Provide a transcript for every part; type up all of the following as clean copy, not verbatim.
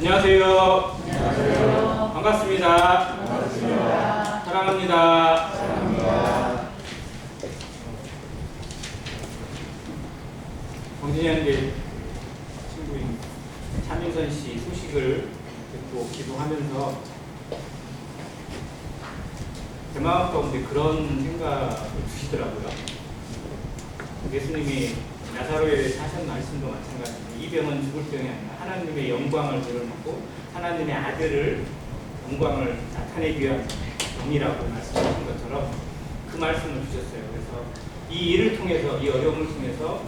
안녕하세요. 안녕하세요. 반갑습니다. 반갑습니다. 사랑합니다. 사랑합니다. 정진현의 친구인 차민선 씨 소식을 듣고 기도하면서 제 마음 가운데 그런 생각을 주시더라고요. 예수님이 나사로에 사신 말씀도 마찬가지입니다. 이 병은 죽을 병이 아니라 하나님의 영광을 드러내고 하나님의 아들을 영광을 나타내기 위한 병이라고 말씀하신 것처럼 그 말씀을 주셨어요. 그래서 이 일을 통해서, 이 어려움을 통해서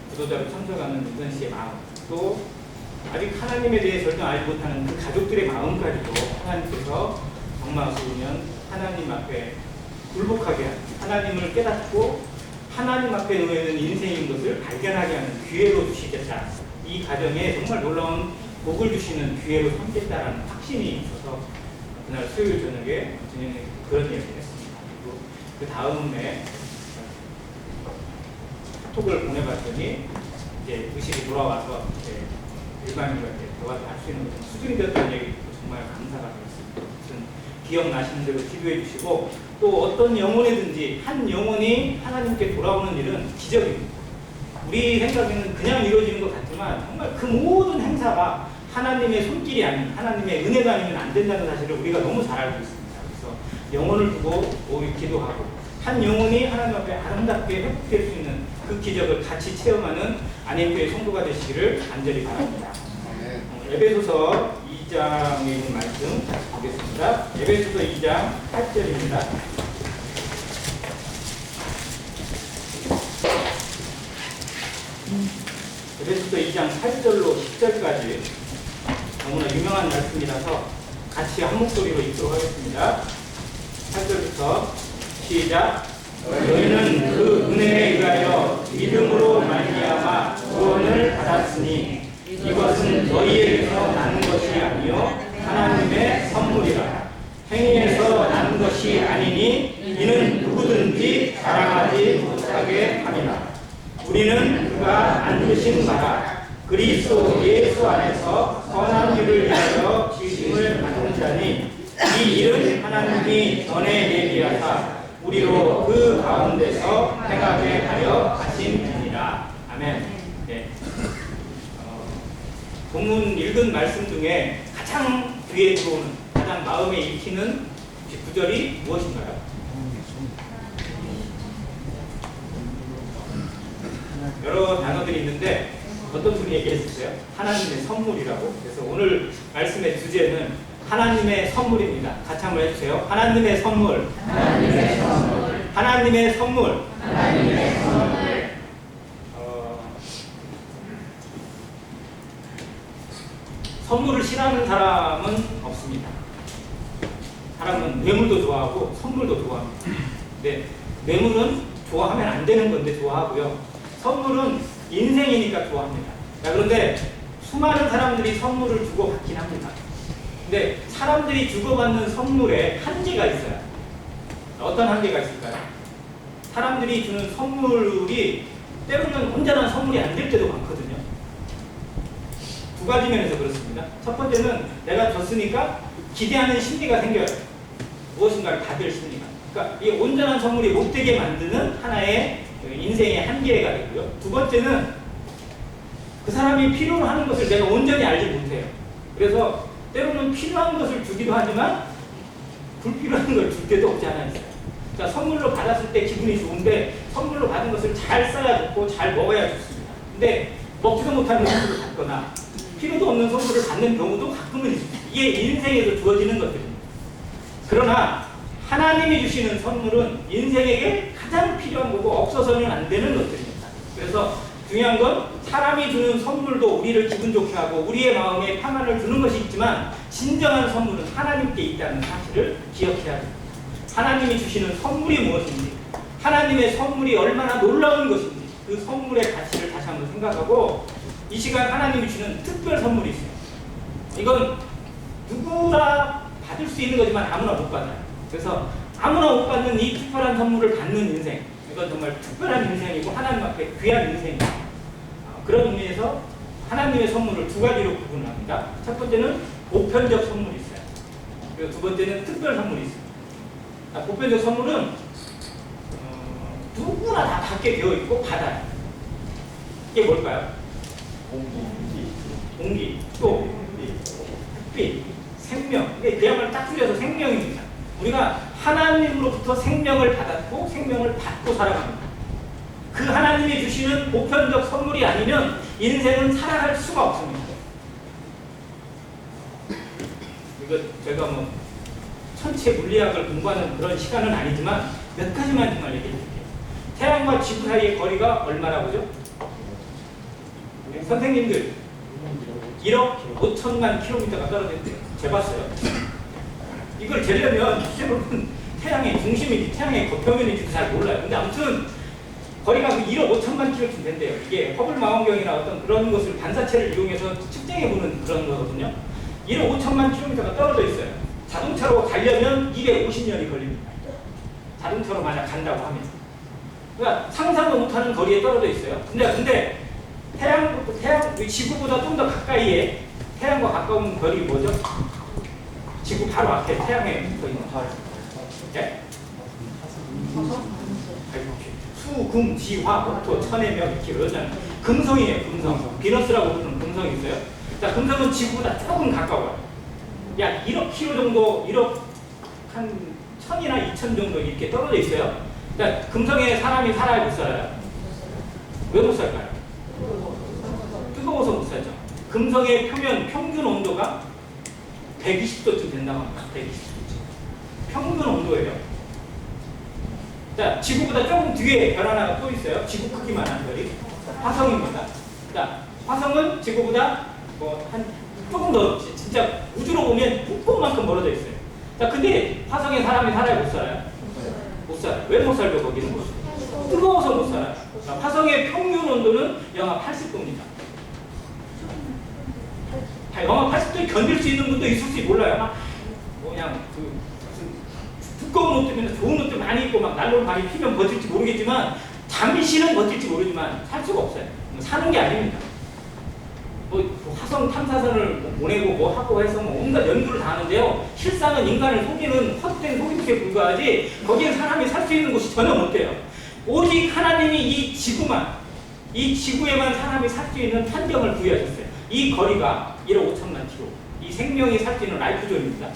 구도자로 참석하는 민선 씨의 마음, 또 아직 하나님에 대해 절대 알지 못하는 그 가족들의 마음까지도 하나님께서 정마하시면 하나님 앞에 굴복하게 하는, 하나님을 깨닫고 하나님 앞에 놓여있는 인생인 것을 발견하게 하는 기회로 주시겠다. 이 가정에 정말 놀라운 복을 주시는 기회로 삼겠다라는 확신이 있어서 그날 수요일 저녁에 진행에 그런 이야기를 했습니다. 그리고 그 다음에 톡을 보내봤더니 이제 의식이 돌아와서 이제 일반인들한테 대화를 할 수 있는 수준이 됐다는 얘기 듣고 정말 감사가 되었습니다. 기억나시는 대로 기도해 주시고, 또 어떤 영혼이든지 한 영혼이 하나님께 돌아오는 일은 기적입니다. 우리 생각에는 그냥 이루어지는 것 같지만 정말 그 모든 행사가 하나님의 손길이 아닌, 하나님의 은혜가 아니면 안 된다는 사실을 우리가 너무 잘 알고 있습니다. 그래서 영혼을 두고 우리 기도하고 한 영혼이 하나님 앞에 아름답게 회복될 수 있는 그 기적을 같이 체험하는 안양교회 성도가 되시기를 간절히 바랍니다. 에베소서 2장에 있는 말씀 다시 보겠습니다. 에베소서 2장 8절입니다. 에베소서 2장 8절로 10절까지 너무나 유명한 말씀이라서 같이 한 목소리로 읽도록 하겠습니다. 8절부터 시작. 너희는 그 은혜에 의하여 믿음으로 말미암아 구원을 받았으니 이것은 너희에게서 나는 것이 아니요 하나님의 선물이라. 행위에서 나는 것이 아니니 이는 누구든지 자랑하지 못하게 함이라. 우리는 그가 만드신 바라 그리스도 예수 안에서 선한 일을 위하여 지심을 받은 자니 이 일은 하나님이 전에 예비하사 우리로 그 가운데서 행하게 하려 하신 일이라. 아멘. 네. 본문 읽은 말씀 중에 가장 귀에 들어오는, 가장 마음에 익히는 구절이 무엇인가요? 여러 단어들이 있는데 어떤 분이 얘기했어요? 하나님의 선물이라고. 그래서 오늘 말씀의 주제는 하나님의 선물입니다. 같이 한번 해주세요. 하나님의 선물. 하나님의 선물. 하나님의 선물. 하나님의 선물. 선물을 싫어하는 사람은 없습니다. 사람은 뇌물도 좋아하고 선물도 좋아합니다. 근데 뇌물은 좋아하면 안 되는 건데 좋아하고요. 선물은 인생이니까 좋아합니다. 자, 그런데 수많은 사람들이 선물을 주고받긴 합니다. 근데 사람들이 주고받는 선물에 한계가 있어요. 어떤 한계가 있을까요? 사람들이 주는 선물이 때로는 온전한 선물이 안 될 때도 많거든요. 두 가지 면에서 그렇습니다. 첫 번째는 내가 줬으니까 기대하는 심리가 생겨요. 무엇인가를 받을 심리가. 그러니까 이 온전한 선물이 못 되게 만드는 하나의 인생의 한계가 되고요. 두 번째는 그 사람이 필요로 하는 것을 내가 온전히 알지 못해요. 그래서 때로는 필요한 것을 주기도 하지만 불필요한 걸 줄 때도 없지 않아 있어요. 그러니까 선물로 받았을 때 기분이 좋은데 선물로 받은 것을 잘 써야 좋고 잘 먹어야 좋습니다. 근데 먹지도 못하는 선물을 받거나 필요도 없는 선물을 받는 경우도 가끔은 있습니다. 이게 인생에서 주어지는 것들입니다. 그러나 하나님이 주시는 선물은 인생에게 가장 필요한 거고 없어서는 안 되는 것들입니다. 그래서 중요한 건 사람이 주는 선물도 우리를 기분 좋게 하고 우리의 마음에 평안을 주는 것이 있지만 진정한 선물은 하나님께 있다는 사실을 기억해야 합니다. 하나님이 주시는 선물이 무엇인지, 하나님의 선물이 얼마나 놀라운 것인지 그 선물의 가치를 다시 한번 생각하고 이 시간 하나님이 주는 특별 선물이 있어요. 이건 누구나 받을 수 있는 거지만 아무나 못 받아요. 그래서 아무나 못 받는 이 특별한 선물을 받는 인생, 이건 정말 특별한 인생이고 하나님 앞에 귀한 인생이에요. 그런 의미에서 하나님의 선물을 두 가지로 구분합니다. 첫 번째는 보편적 선물이 있어요. 그리고 두 번째는 특별 선물이 있어요. 보편적 선물은 누구나 다 받게 되어 있고 받아요. 이게 뭘까요? 공기, 또 햇빛, 생명. 이게 그야말로 딱 줄여서 생명입니다. 우리가 하나님으로부터 생명을 받았고 생명을 받고 살아갑니다. 그 하나님이 주시는 보편적 선물이 아니면 인생은 살아갈 수가 없습니다. 이거 제가 뭐 천체 물리학을 공부하는 그런 시간은 아니지만 몇 가지만 정말 얘기해 드릴게요. 태양과 지구 사이의 거리가 얼마라고죠? 선생님들 1억 5천만 킬로미터가 떨어져 있대요. 재봤어요. 이걸 재려면 여러분 태양의 중심인지 태양의 겉표면인지도 잘 몰라요. 근데 아무튼 거리가 1억 5천만 킬로미터 된대요. 이게 허블 망원경이나 어떤 그런 것을 반사체를 이용해서 측정해보는 그런 거거든요. 1억 5천만 킬로미터가 떨어져 있어요. 자동차로 가려면 250년이 걸립니다. 자동차로 만약 간다고 하면. 그러니까 상상도 못하는 거리에 떨어져 있어요. 근데 지구보다 좀 더 가까이에 태양과 가까운 거리 뭐죠? 지구 바로 앞에 태양에 붙어 있는 예? 수, 금, 지, 화, 목토, 천의 명, 이렇게 그러잖아요. 금성이에요, 금성. 비너스라고 부르는 금성이 있어요. 자, 금성은 지구보다 조금 가까워요. 약 1억 킬로 정도, 1억 한 1000이나 2000 정도 이렇게 떨어져 있어요. 그러니까 금성에 사람이 살아야 못 살아요. 왜 못 살까요? 뜨거워서 못 살죠. 금성의 표면 평균 온도가 120도쯤 된다고 합니다. 120도쯤. 평균 온도예요. 자, 지구보다 조금 뒤에 별 하나가 또 있어요. 지구 크기만한 별이. 화성입니다. 자, 화성은 지구보다 한 조금 더 진짜 우주로 보면 북극만큼 멀어져 있어요. 자, 근데 화성에 사람이 살아야 못 살아요? 못 살아요. 왜 못 살죠, 거기는? 뜨거워서 못 살아요. 자, 화성의 평균 온도는 영하 80도입니다. 영하 80도에 견딜 수 있는 분도 있을지 몰라요. 막 그냥 두꺼운 옷 때문에 좋은 옷들 많이 입고 막 난로를 많이 피면 버틸지 모르겠지만 잠시는 버틸지 모르지만 살 수가 없어요. 사는 게 아닙니다. 화성 탐사선을 보내고 뭐 하고 해서 온갖 연구를 다 하는데요. 실상은 인간을 속이는 헛된 속임수에 불과하지 거기에 사람이 살 수 있는 곳이 전혀 못 돼요. 오직 하나님이 이 지구에만 사람이 살 수 있는 환경을 부여하셨어요. 이 거리가 1억 5천만 킬로. 이 생명이 살 수 있는 라이프존입니다.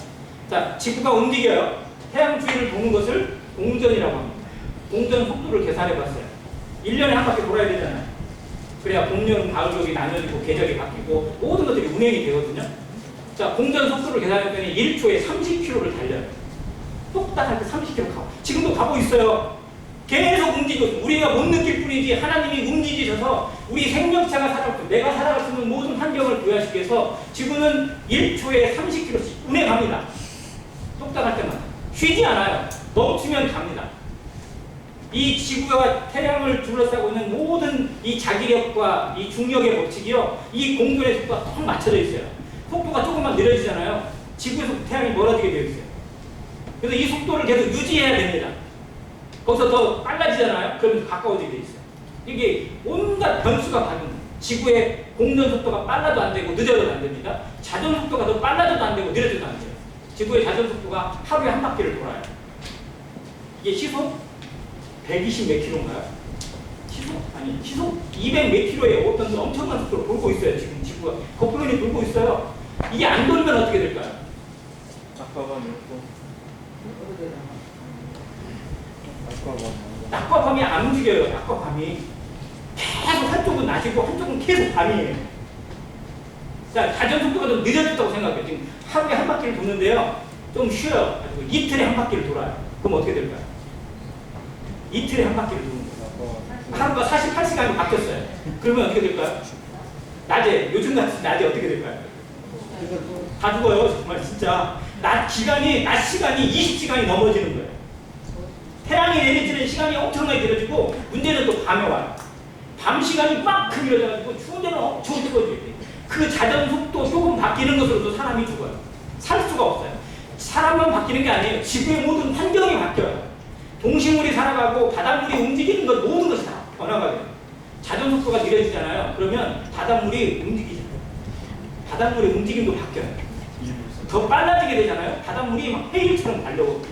자, 지구가 움직여요. 태양 주위를 도는 것을 공전이라고 합니다. 공전 속도를 계산해 봤어요. 1년에 한 바퀴 돌아야 되잖아요. 그래야 봄, 여름, 가을, 겨울이 나눠지고 계절이 바뀌고 모든 것들이 운행이 되거든요. 자, 공전 속도를 계산했더니 1초에 30km를 달려요. 똑딱할 때 30km 가고. 지금도 가고 있어요. 계속 움직이고 우리가 못 느낄 뿐이지 하나님이 움직이셔서 우리 생명체가 살아갈 수, 내가 살아갈 수 있는 모든 환경을 부여하시기 위해서 지구는 1초에 30km씩 운행합니다. 똑딱할 때마다. 쉬지 않아요. 멈추면 갑니다. 이 지구가 태양을 둘러싸고 있는 모든 이 자기력과 이 중력의 법칙이요. 이 공전의 속도가 딱 맞춰져 있어요. 속도가 조금만 느려지잖아요. 지구에서 태양이 멀어지게 되어 있어요. 그래서 이 속도를 계속 유지해야 됩니다. 거기서 더 빨라지잖아요. 그러면 가까워지게 돼 있어요. 이게 온갖 변수가 받는 지구의 공전 속도가 빨라도 안 되고 늦어도 안 됩니다. 자전 속도가 더 빨라져도 안 되고 느려져도 안 돼요. 지구의 자전 속도가 하루에 한 바퀴를 돌아요. 이게 시속 120 몇 킬로인가요? 시속 200 몇 킬로에 어떤 엄청난 속도로 돌고 있어요. 지금 지구가 거꾸로니 돌고 있어요. 이게 안 돌면 어떻게 될까요? 낮과 밤이 안 움직여요. 낮과 밤이 계속 한쪽은 낮이고 한쪽은 계속 밤이에요. 자, 자전 속도가 좀 늦어졌다고 생각해요. 지금 하루에 한 바퀴를 도는데요. 좀 쉬어요. 이틀에 한 바퀴를 돌아요. 그럼 어떻게 될까요? 이틀에 한 바퀴를 도는 거예요. 하루가 48시간이 바뀌었어요. 그러면 어떻게 될까요? 낮에, 요즘같이 낮에 어떻게 될까요? 다 죽어요. 정말 진짜. 낮 시간이 20시간이 넘어지는 거예요. 태양이 내리쬐는 시간이 엄청나게 길어지고 문제는 또 밤에 와요. 밤 시간이 꽉 길어져가지고 추운 데는 엄청 뜨거워지게 돼요. 그 자전 속도 조금 바뀌는 것으로도 사람이 죽어요. 살 수가 없어요. 사람만 바뀌는 게 아니에요. 지구의 모든 환경이 바뀌어요. 동식물이 살아가고 바닷물이 움직이는 것 모든 것이 다 변화가 돼요. 자전 속도가 느려지잖아요. 그러면 바닷물이 움직이잖아요. 바닷물의 움직임도 바뀌어요. 더 빨라지게 되잖아요. 바닷물이 막 헤일처럼 달려오고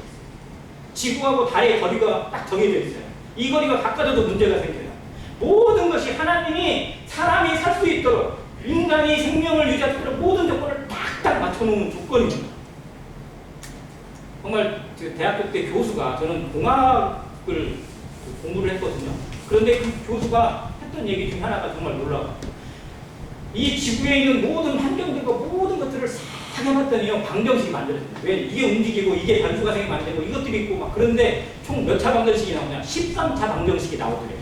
지구하고 달의 거리가 딱 정해져 있어요. 이 거리가 가까워도 문제가 생겨요. 모든 것이 하나님이 사람이 살 수 있도록 인간이 생명을 유지하도록 모든 조건을 딱딱 맞춰놓은 조건입니다. 정말 대학교 때 교수가, 저는 공학을 공부를 했거든요. 그런데 그 교수가 했던 얘기 중에 하나가 정말 놀라워요. 이 지구에 있는 모든 환경들과 모든 것들을 싹 해봤더니요, 방정식이 만들어집니다. 왜? 이게 움직이고 이게 변수가 생기면 안 되고 이것들이 있고 막. 그런데 총 몇 차 방정식이 나오냐? 13차 방정식이 나오더래요.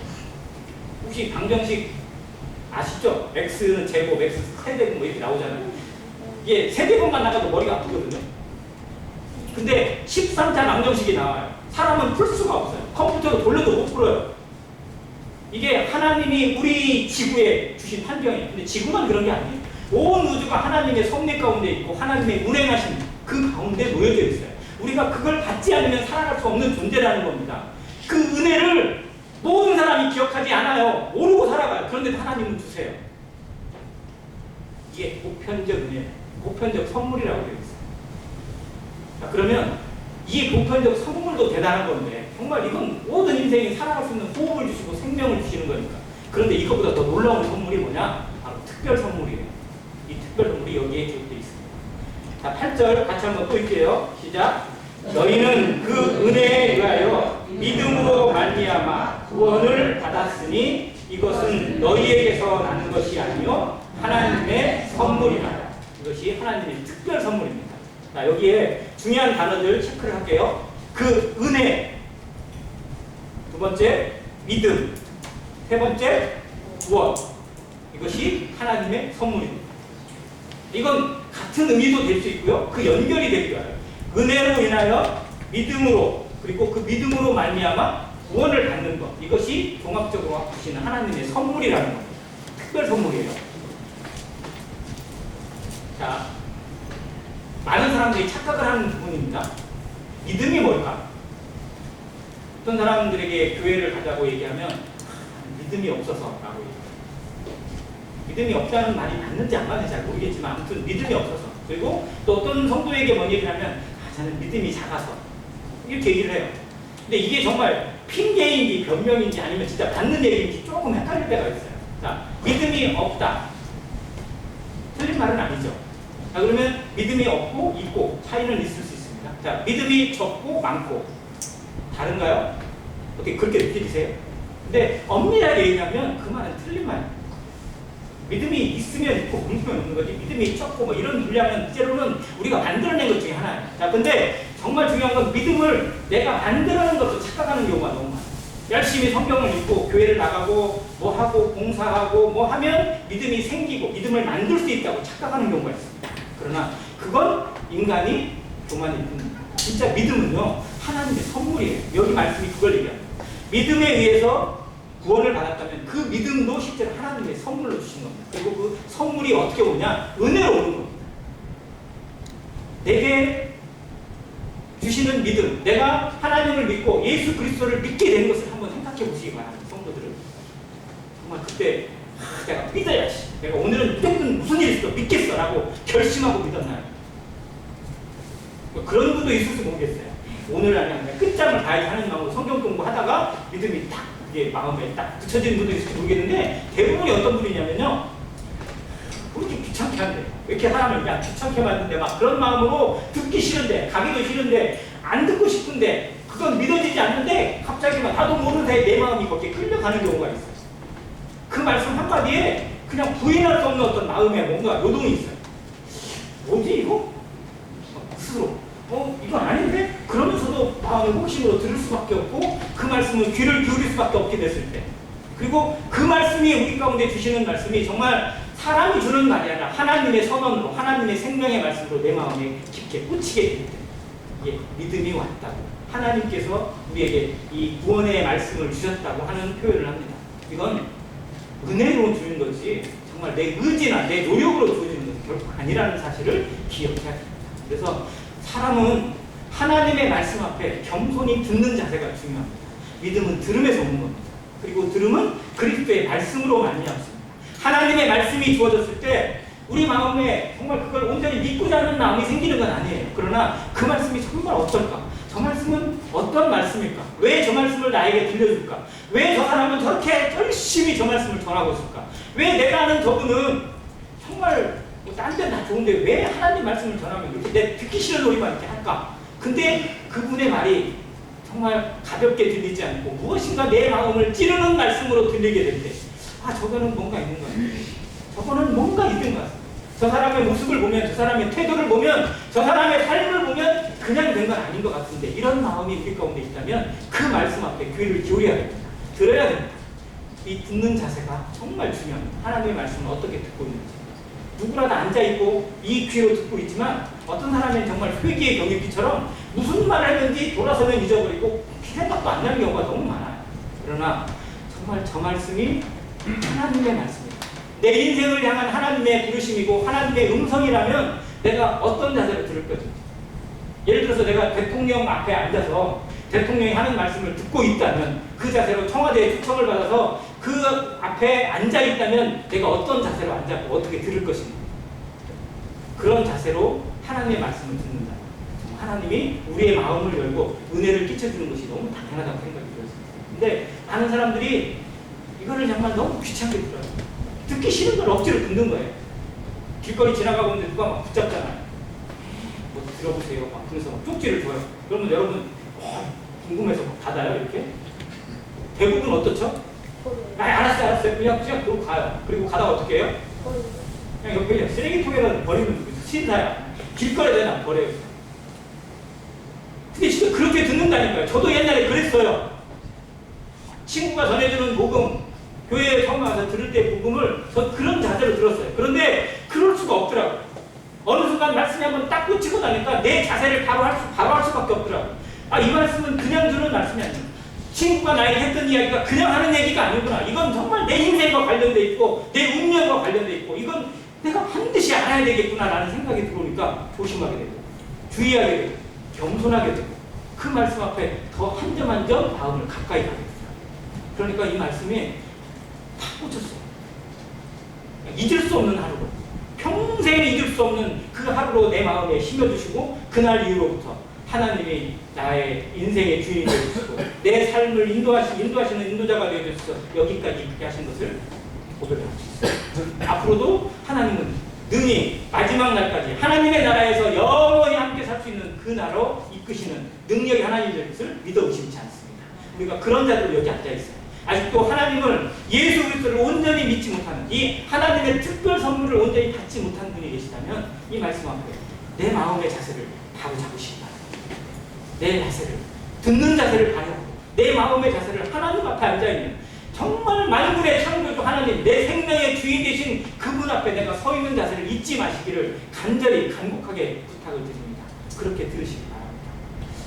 혹시 방정식 아시죠? x는 제곱, x 세제곱 뭐 이렇게 나오잖아요. 이게 세제곱만 나가도 머리가 아프거든요. 근데 13차 방정식이 나와요. 사람은 풀 수가 없어요. 컴퓨터로 돌려도 못 풀어요. 이게 하나님이 우리 지구에 주신 환경이에요. 근데 지구만 그런 게 아니에요. 온 우주가 하나님의 섭리 가운데 있고 하나님의 운행하신 그 가운데 놓여져 있어요. 우리가 그걸 받지 않으면 살아갈 수 없는 존재라는 겁니다. 그 은혜를 모든 사람이 기억하지 않아요. 모르고 살아가요. 그런데 하나님은 주세요. 이게 보편적 은혜, 보편적 선물이라고 되어 있어요. 자, 그러면 이 보편적 선물도 대단한 건데 정말 이건 모든 인생이 살아갈 수 있는 호흡을 주시고 생명을 주시는 거니까. 그런데 이것보다 더 놀라운 선물이 뭐냐? 바로 특별 선물이에요. 이 특별 선물이 여기에 기록되어 있습니다. 자, 8절 같이 한번 또 읽게요. 시작. 너희는 그 은혜에 의하여 믿음으로 말미암아 구원을 받았으니 이것은 너희에게서 나는 것이 아니요 하나님의 선물이라. 이것이 하나님의 특별 선물입니다. 자, 여기에 중요한 단어들 체크를 할게요. 그 은혜, 두 번째 믿음, 세 번째 구원. 이것이 하나님의 선물입니다. 이건 같은 의미도 될 수 있고요. 그 연결이 되기도 해요. 은혜로 인하여 믿음으로, 그리고 그 믿음으로 말미암아 구원을 받는 것. 이것이 종합적으로 주시는 하나님의 선물이라는 겁니다. 특별 선물이에요. 자, 많은 사람들이 착각을 하는 부분입니다. 믿음이 뭘까? 어떤 사람들에게 교회를 가자고 얘기하면 믿음이 없어서라고 얘기해요. 믿음이 없다는 말이 맞는지 안 맞는지 잘 모르겠지만 아무튼 믿음이 없어서. 그리고 또 어떤 성도에게 뭔 얘기를 하면 저는 믿음이 작아서 이렇게 얘기를 해요. 근데 이게 정말 핑계인지 변명인지 아니면 진짜 맞는 얘기인지 조금 헷갈릴 때가 있어요. 자, 믿음이 없다. 틀린 말은 아니죠. 자, 그러면 믿음이 없고 있고 차이는 있을 수 있습니다. 자, 믿음이 적고 많고 다른가요? 어떻게 그렇게 느끼세요? 근데 엄밀하게 얘기하면 그 말은 틀린 말입니다. 믿음이 있으면 있고 없으면 없는 거지. 믿음이 적고 뭐 이런 분량은 때로는 우리가 만들어낸 것 중에 하나예요. 자, 근데 정말 중요한 건 믿음을 내가 만들어낸 것도 착각하는 경우가 너무 많아요. 열심히 성경을 읽고 교회를 나가고 뭐 하고 봉사하고 뭐 하면 믿음이 생기고 믿음을 만들 수 있다고 착각하는 경우가 있습니다. 그러나 그건 인간이 교만일 뿐입니다. 진짜 믿음은요 하나님의 선물이에요. 여기 말씀이 그걸 얘기합니다. 믿음에 의해서 구원을 받았다면 그 믿음도 실제로 하나님의 선물로 주신 겁니다. 그리고 그 선물이 어떻게 오냐? 은혜로 오는 겁니다. 내게 주시는 믿음, 내가 하나님을 믿고 예수 그리스도를 믿게 된 것을 한번 생각해 보시기 바랍니다. 성도들은 정말 그때 내가 믿어야지, 내가 오늘은 무조건 무슨 일이 있어 믿겠어 라고 결심하고 믿었나요? 그런 분도 있을지 모르겠어요. 오늘 아니면 끝장을 봐야지 하는 마음으로 성경 공부하다가 믿음이 딱 이게 마음에 딱 붙여지는 분도 있을지 모르겠는데 대부분이 어떤 분이냐면요, 왜 이렇게 귀찮게 한대? 왜 이렇게 사람을 야 귀찮게 만드는데 막 그런 마음으로 듣기 싫은데 가기도 싫은데 안 듣고 싶은데 그건 믿어지지 않는데 갑자기 막 나도 모르는 사이에 내 마음이 거기에 끌려가는 경우가 있어요. 그 말씀 한마디에 그냥 부인할 수 없는 어떤 마음에 뭔가 요동이 있어요. 뭐지 이거? 스스로 이건 아닌데? 그러면서도 마음의 혹심으로 들을 수밖에 없고 그 말씀은 귀를 기울일 수밖에 없게 됐을 때, 그리고 그 말씀이 우리 가운데 주시는 말씀이 정말 사람이 주는 말이 아니라 하나님의 선언으로 하나님의 생명의 말씀으로 내 마음에 깊게 꽂히게 될 때 이게 믿음이 왔다고, 하나님께서 우리에게 이 구원의 말씀을 주셨다고 하는 표현을 합니다. 이건 은혜로 주는 것이 정말 내 의지나 내 노력으로 주어지는 것은 결코 아니라는 사실을 기억해야 됩니다. 그래서 사람은 하나님의 말씀 앞에 겸손히 듣는 자세가 중요합니다. 믿음은 들음에서 오는 겁니다. 그리고 들음은 그리스도의 말씀으로 말미암습니다. 하나님의 말씀이 주어졌을 때 우리 마음에 정말 그걸 온전히 믿고자 하는 마음이 생기는 건 아니에요. 그러나 그 말씀이 정말 어떨까? 저 말씀은 어떤 말씀일까? 왜 저 말씀을 나에게 들려줄까? 왜 저 사람은 저렇게 열심히 저 말씀을 전하고 있을까? 왜 내가 아는 저분은 정말 딴 데는 다 좋은데 왜 하나님 말씀을 전하면 이렇게 내 듣기 싫은 소리만 이렇게 할까? 근데 그분의 말이 정말 가볍게 들리지 않고 무엇인가 내 마음을 찌르는 말씀으로 들리게 될 때, 아, 저거는 뭔가 있는 것 같아요. 저거는 뭔가 있는 것 같아요. 저 사람의 모습을 보면, 저 사람의 태도를 보면, 저 사람의 삶을 보면 그냥 된 건 아닌 것 같은데, 이런 마음이 우리 가운데 있다면 그 말씀 앞에 귀를 기울여야 됩니다. 들어야 됩니다. 이 듣는 자세가 정말 중요합니다. 하나님의 말씀을 어떻게 듣고 있는지. 누구라도 앉아있고 이 귀로 듣고 있지만 어떤 사람은 정말 회개의 경유기처럼 무슨 말을 했는지 돌아서면 잊어버리고 생각도 안 나는 경우가 너무 많아요. 그러나 정말 저 말씀이 하나님의 말씀입니다. 내 인생을 향한 하나님의 부르심이고 하나님의 음성이라면 내가 어떤 자세로 들을 거지? 예를 들어서 내가 대통령 앞에 앉아서 대통령이 하는 말씀을 듣고 있다면 그 자세로 청와대에 초청을 받아서 그 앞에 앉아있다면 내가 어떤 자세로 앉았고 어떻게 들을 것인가. 그런 자세로 하나님의 말씀을 듣는다. 하나님이 우리의 마음을 열고 은혜를 끼쳐주는 것이 너무 당연하다고 생각이 들었습니다. 근데 많은 사람들이 이거를 정말 너무 귀찮게 들어요. 듣기 싫은 걸 억지로 듣는 거예요. 길거리 지나가고 있는데 누가 막 붙잡잖아요. 뭐 들어보세요. 막 그래서 막 쪽지를 줘요. 그러면 여러분 궁금해서 막 받아요 이렇게? 대부분 어떻죠? 아, 알았어요. 그냥 그러고 가요. 그리고 가다가 어떻게 해요? 그냥 옆에 쓰레기통에다 버리면 신사야. 길거리에 내다 버려요. 근데 진짜 그렇게 듣는다니까요. 저도 옛날에 그랬어요. 친구가 전해주는 복음, 교회에 처음 와서 들을 때 복음을 저 그런 자세로 들었어요. 그런데 그럴 수가 없더라고요. 어느 순간 말씀이 한번 딱 꽂히고 나니까 내 자세를 바로 할 수밖에 없더라고요. 아, 이 말씀은 그냥 들은 말씀이 아니에요. 친구가 나에게 했던 이야기가 그냥 하는 얘기가 아니구나. 이건 정말 내 인생과 관련돼 있고 내 운명과 관련돼 있고 이건 내가 반드시 알아야 되겠구나라는 생각이 들어오니까 조심하게 되고 주의하게 되고 겸손하게 되고 그 말씀 앞에 더 한 점 한 점 마음을 가까이 가게 됐어요. 그러니까 이 말씀이 팍 꽂혔어요. 잊을 수 없는 하루로, 평생 잊을 수 없는 그 하루로 내 마음에 심어주시고 그날 이후로부터 하나님이 나의 인생의 주인이 되어주시고 내 삶을 인도하시는 인도자가 되어주셔서 여기까지 있게 하신 것을 고백을 할 수 있어요. 앞으로도 하나님은 능히 마지막 날까지 하나님의 나라에서 영원히 함께 살 수 있는 그 나라로 이끄시는 능력이 하나님의 것을 믿어 의심치 않습니다. 우리가 그런 자들로 여기 앉아있어요. 아직도 하나님을 예수 그리스도를 온전히 믿지 못하는 이 하나님의 특별 선물을 온전히 받지 못한 분이 계시다면 이 말씀 앞에 내 마음의 자세를 바로 잡으시기 바랍니다. 내 자세를 듣는 자세를 바라보고 내 마음의 자세를 하나님 앞에 앉아있는 정말 만군의 창조주 하나님 내 생명의 주인 되신 그분 앞에 내가 서 있는 자세를 잊지 마시기를 간절히 간곡하게 부탁을 드립니다. 그렇게 들으시기 바랍니다.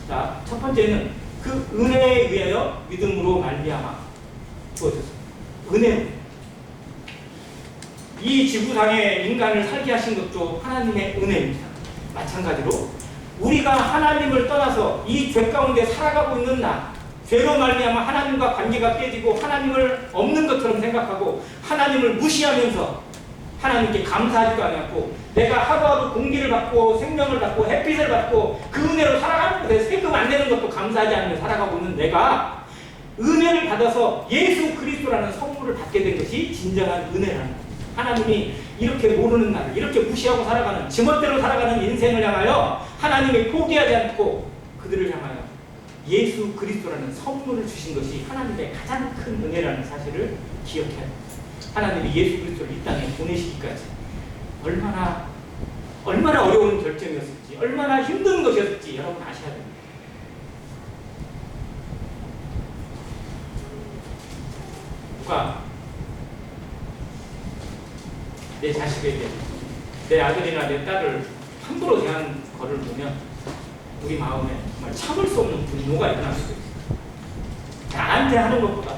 자, 첫 번째는 그 은혜에 의하여 믿음으로 말미암아 주어졌습니다. 은혜로 이 지구상에 인간을 살게 하신 것도 하나님의 은혜입니다. 마찬가지로 우리가 하나님을 떠나서 이 죄 가운데 살아가고 있는 나 죄로 말미암아 하나님과 관계가 깨지고 하나님을 없는 것처럼 생각하고 하나님을 무시하면서 하나님께 감사하지도 않았고 내가 하루하루 공기를 받고 생명을 받고 햇빛을 받고 그 은혜로 살아가는 것에 세금 안 내는 것도 감사하지 않으며 살아가고 있는 내가 은혜를 받아서 예수 그리스도라는 선물을 받게 된 것이 진정한 은혜라는 겁니다. 하나님이 이렇게 모르는 나를 이렇게 무시하고 살아가는 지멋대로 살아가는 인생을 향하여 하나님이 포기하지 않고 그들을 향하여 예수 그리스도라는 선물을 주신 것이 하나님의 가장 큰 은혜라는 사실을 기억해야 합니다. 하나님이 예수 그리스도를 이 땅에 보내시기까지 얼마나 어려운 결정이었을지 얼마나 힘든 것이었을지 여러분 아셔야 됩니다. 누가 내 자식에게 내 아들이나 내 딸을 함부로 대한 것을 보면 우리 마음에 정말 참을 수 없는 분노가 일어날 수도 있어요. 나한테 하는 것보다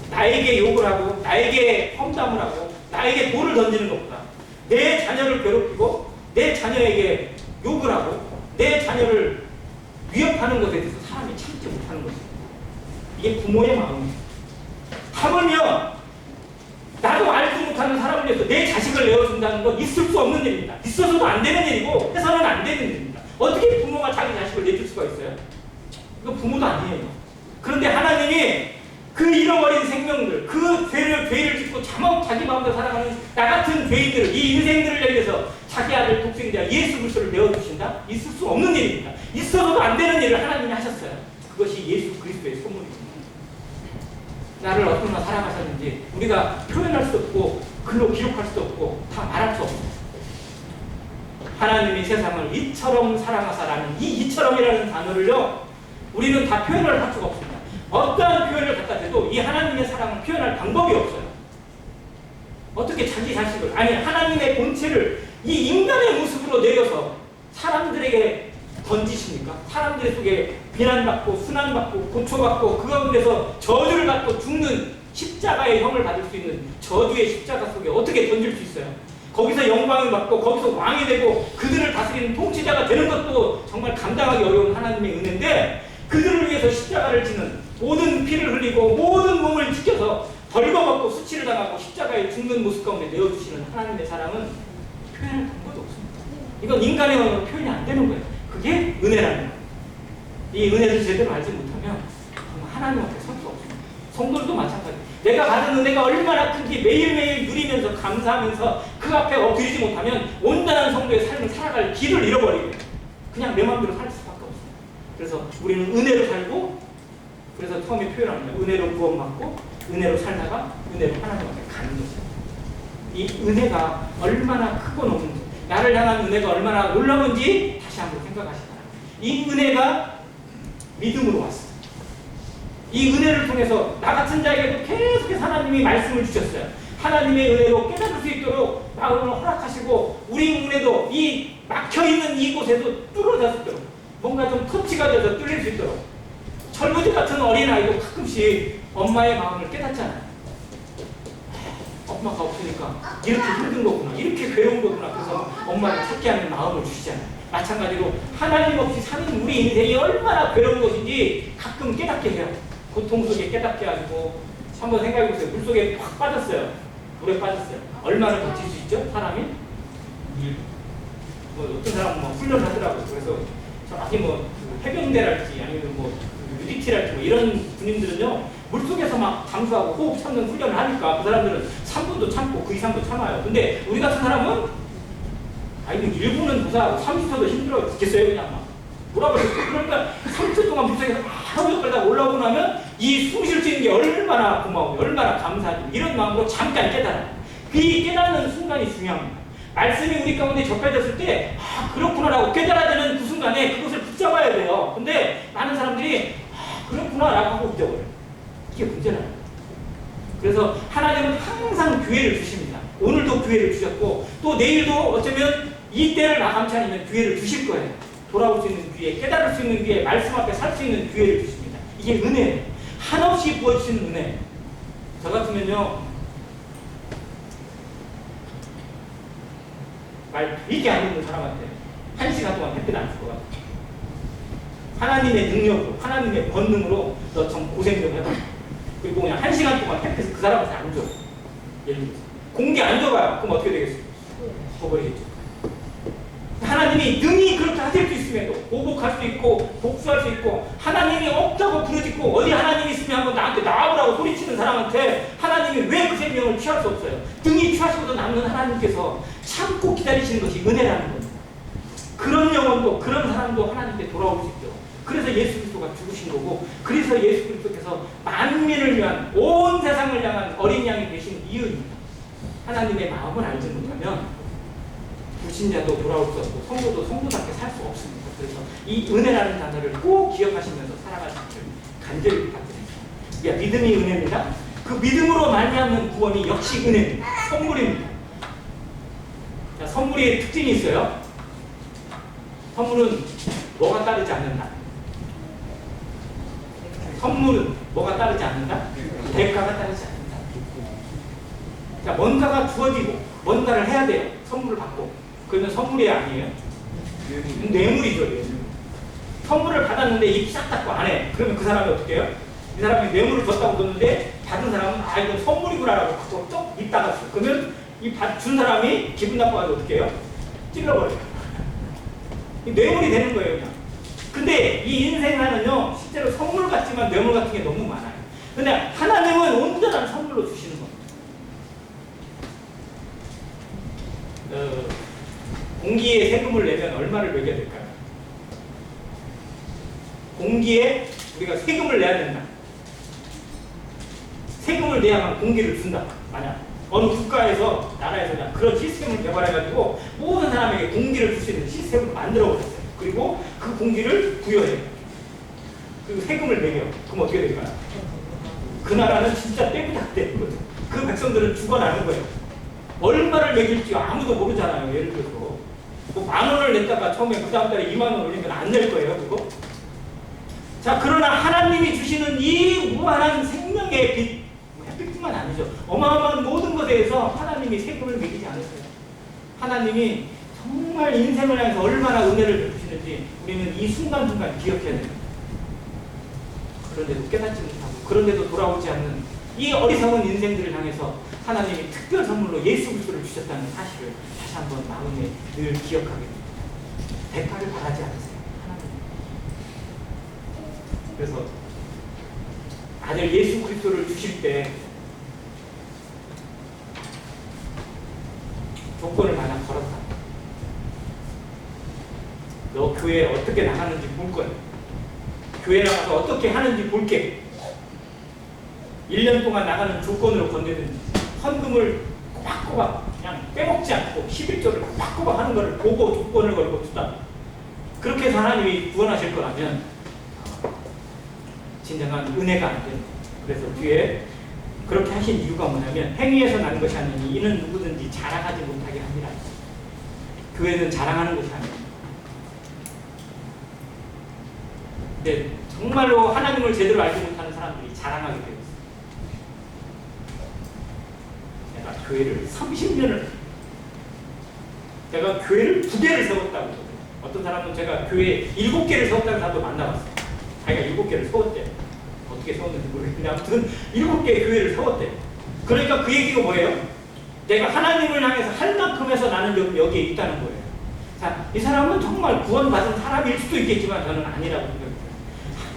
나에게 욕을 하고 나에게 험담을 하고 나에게 돌을 던지는 것보다 내 자녀를 괴롭히고 내 자녀에게 욕을 하고 내 자녀를 위협하는 것에 대해서 사람이 참지 못하는 것입니다. 이게 부모의 마음입니다. 하물며 나도 알지 못하는 사람을 위해서 내 자식을 내어준다는 건 있을 수 없는 일입니다. 있어서도 안 되는 일이고 해서는 안 되는 일입니다. 어떻게 부모가 자기 자식을 내줄 수가 있어요? 이거 부모도 아니에요. 그런데 하나님이 그 잃어버린 생명들, 그 죄를 짓고 자기 마음대로 살아가는 나 같은 죄인들을, 이 인생들을 위해서 자기 아들 독생자 예수 그리스도를 내어주신다? 있을 수 없는 일입니다. 있어서도 안 되는 일을 하나님이 하셨어요. 그것이 예수 그리스도의 선물입니다. 나를 얼마나 사랑하셨는지 우리가 표현할 수 없고 글로 기록할 수도 없고 다 말할 수 없어요. 하나님이 세상을 이처럼 사랑하사라는 이 이처럼이라는 단어를요 우리는 다 표현을 할 수가 없습니다. 어떠한 표현을 갖다 대도 이 하나님의 사랑을 표현할 방법이 없어요. 어떻게 자기 자식을, 아니 하나님의 본체를 이 인간의 모습으로 내려서 사람들에게 던지십니까? 사람들 속에 비난받고 순환받고 고초받고 그 가운데서 저주를 받고 죽는 십자가의 형을 받을 수 있는 저주의 십자가 속에 어떻게 던질 수 있어요? 거기서 영광을 받고 거기서 왕이 되고 그들을 다스리는 통치자가 되는 것도 정말 감당하기 어려운 하나님의 은혜인데 그들을 위해서 십자가를 지는 모든 피를 흘리고 모든 몸을 지켜서 벌거벗고 수치를 당하고 십자가에 죽는 모습 가운데 내어주시는 하나님의 사랑은 표현할 방법도 없습니다. 이건 인간의 언어로 표현이 안 되는 거예요. 그게 은혜라는 거예요. 이 은혜를 제대로 알지 못하면 정말 하나님 앞에 설 수 없습니다. 성도들도 마찬가지예요. 내가 받은 은혜가 얼마나 큰지 매일매일 누리면서 감사하면서 그 앞에 엎드리지 못하면 온전한 성도의 삶을 살아갈 길을 잃어버리고 그냥 내 마음대로 살 수밖에 없어요. 그래서 우리는 은혜로 살고 그래서 처음에 표현합니다. 은혜로 구원받고 은혜로 살다가 은혜로 하나님 앞에 가는 거죠. 이 은혜가 얼마나 크고 높은지 나를 향한 은혜가 얼마나 놀라운지 다시 한번 생각하시기 바랍니다. 이 은혜가 믿음으로 왔어요. 이 은혜를 통해서 나 같은 자에게도 계속해서 하나님이 말씀을 주셨어요. 하나님의 은혜로 깨달을 수 있도록 마음을 허락하시고 우리 은혜도 이 막혀있는 이곳에도 뚫어질 수 있도록 뭔가 좀 터치가 돼서 뚫릴 수 있도록 철부지 같은 어린아이도 가끔씩 엄마의 마음을 깨닫잖아요. 엄마가 없으니까 이렇게 힘든 거구나, 이렇게 괴로운 거구나. 그래서 엄마를 찾게 하는 마음을 주시잖아요. 마찬가지로 하나님 없이 사는 우리 인생이 얼마나 괴로운 것인지 가끔 깨닫게 해요. 고통 속에 깨닫게 하시고 한번 생각해보세요. 물속에 확 빠졌어요. 물에 빠졌어요. 얼마나 버틸 수 있죠? 사람이? 뭐 어떤 사람은 뭐 훈련을 하더라고요. 그래서 저기 뭐 해병대랄지 아니면 뭐 UDT랄지 뭐 이런 군인들은요 물속에서 막 잠수하고 호흡 참는 훈련을 하니까 그 사람들은 3분도 참고 그 이상도 참아요. 근데 우리 같은 사람은 아니 1분은 무사하고 30초도 힘들어 죽겠어요. 그냥 막 몰아버렸어요. 그러니까 30초 동안 물속에서 막 허우적거리다 올라오고 나면 이 숨 쉴 수 있는 게 얼마나 고마워, 얼마나 감사하지. 이런 마음으로 잠깐 깨달아요. 그 깨닫는 순간이 중요합니다. 말씀이 우리 가운데 접해졌을 때 그렇구나라고 깨달아지는 그 순간에 그것을 붙잡아야 돼요. 근데 많은 사람들이 그렇구나라고 하고 잊어버려요. 이게 문제라요. 그래서 하나님은 항상 기회를 주십니다. 오늘도 기회를 주셨고 또 내일도 어쩌면 이 때를 마감치 않으면 기회를 주실 거예요. 돌아올 수 있는 기회, 깨달을 수 있는 기회, 말씀 앞에 살 수 있는 기회를 주십니다. 이게 은혜예요. 한없이 부어주시는 은혜. 저 같으면요 말 되게 안 듣는 사람한테 1시간 동안 햇빛 안 줄 것 같아요. 하나님의 능력으로, 하나님의 권능으로 너 좀 고생 좀 해봐. 그리고 그냥 1시간 동안 햇빛을 그 사람한테 안 줘. 예를 들어서 공기 안 줘봐요. 그럼 어떻게 되겠어요? 죽어버리겠죠. 하나님이 능히 그렇게 하실 수 있음에도 보복할 수 있고 복수할 수 있고 하나님이 없다고 부르짖고 어디 하나님이 있으면 한번 나한테 나와보라고 소리치는 사람한테 하나님이 왜 그 생명을 취할 수 없어요? 능히 취하시고도 남는 하나님께서 참고 기다리시는 것이 은혜라는 겁니다. 그런 영혼도 그런 사람도 하나님께 돌아올 수 있죠. 그래서 예수 그리스도가 죽으신 거고 그래서 예수 그리스도께서 만민을 위한 온 세상을 향한 어린 양이 되신 이유입니다. 하나님의 마음을 알지 못하면 불신자도 돌아올 수 없고 성도도 성도답게 살 수 없습니다. 그래서 이 은혜라는 단어를 꼭 기억하시면서 살아가시기를 간절히 부탁드립니다. 그러니까 믿음이 은혜입니다. 그 믿음으로 말미암는 구원이 역시 은혜입니다. 선물입니다. 자, 선물의 특징이 있어요. 선물은 뭐가 따르지 않는다. 선물은 뭐가 따르지 않는다? 대가가 따르지 않는다. 자, 뭔가가 주어지고 뭔가를 해야 돼요. 선물을 받고. 그러면 선물이 아니에요? 뇌물이죠. 선물을 받았는데 입 싹 닫고 안 해. 그러면 그 사람이 어떻게 해요? 이 사람이 뇌물을 줬다고 줬는데 받은 사람은 아 이건 선물이구나라고 하고 쭉 있다가 써. 그러면 이 준 사람이 기분 나빠서 어떻게 해요? 찔러버려요. 뇌물이 되는 거예요 그냥. 근데 이 인생하는요 실제로 선물 같지만 뇌물 같은 게 너무 많아요. 근데 하나님은 온전한 선물로 주시는 겁니다. 공기에 세금을 내면 얼마를 매겨야 될까요? 공기에 우리가 세금을 내야 된다. 세금을 내야만 공기를 준다. 만약 어느 국가에서 나라에서 그런 시스템을 개발해가지고 모든 사람에게 공기를 줄 수 있는 시스템을 만들어버렸어요. 그리고 그 공기를 부여해요. 그리고 세금을 매겨. 그럼 어떻게 될까요? 그 나라는 진짜 떼부자 되는 거죠. 그 백성들은 죽어나는 거예요. 얼마를 매길지 아무도 모르잖아요. 예를 들어서 뭐 10,000원을 냈다가 처음에 그 다음 달에 20,000원 올리면 안 낼 거예요. 그거? 자, 그러나 하나님이 주시는 이 무한한 생명의 빛, 햇빛뿐만 아니죠. 어마어마한 모든 것에 대해서 하나님이 세금을 매기지 않으세요. 하나님이 정말 인생을 향해서 얼마나 은혜를 베푸시는지 우리는 이 순간순간 기억해야 됩니다. 그런데도 깨닫지 못하고 그런데도 돌아오지 않는 이 어리석은 인생들을 향해서 하나님이 특별 선물로 예수 그리스도를 주셨다는 사실을 다시 한번 마음에 늘 기억하게 됩니다. 대가를 바라지 않으세요. 하나님. 그래서 아들 예수 그리스도를 주실 때 조건을 하나 걸었다. 너 교회에 어떻게 나가는지 볼 거야. 교회 나가서 어떻게 하는지 볼게. 1년 동안 나가는 조건으로 건네든지 헌금을 꼬박꼬박 그냥 빼먹지 않고 11조를 꼬박꼬박 하는 것을 보고 조건을 걸고 주다. 그렇게 해서 하나님이 구원하실 거라면 진정한 은혜가 안 돼요. 그래서 뒤에 그렇게 하신 이유가 뭐냐면 행위에서 나는 것이 아니니 이는 누구든지 자랑하지 못하게 합니다. 교회는 자랑하는 것이 아닙니다. 근데 정말로 하나님을 제대로 알지 못하는 사람들이 자랑하게 되었어요. 내가 교회를 30년을 내가 교회를 2개를 세웠다고. 어떤 사람은 제가 교회 7개를 세웠다는 사람도 만나봤어요. 자기가 7개를 세웠대. 어떻게 세웠는지 모르겠는데 아무튼 7개의 교회를 세웠대. 그러니까 그 얘기가 뭐예요? 내가 하나님을 향해서 할 만큼 해서 나는 여기에 있다는 거예요. 자, 이 사람은 정말 구원받은 사람일 수도 있겠지만 저는 아니라고 생각해요.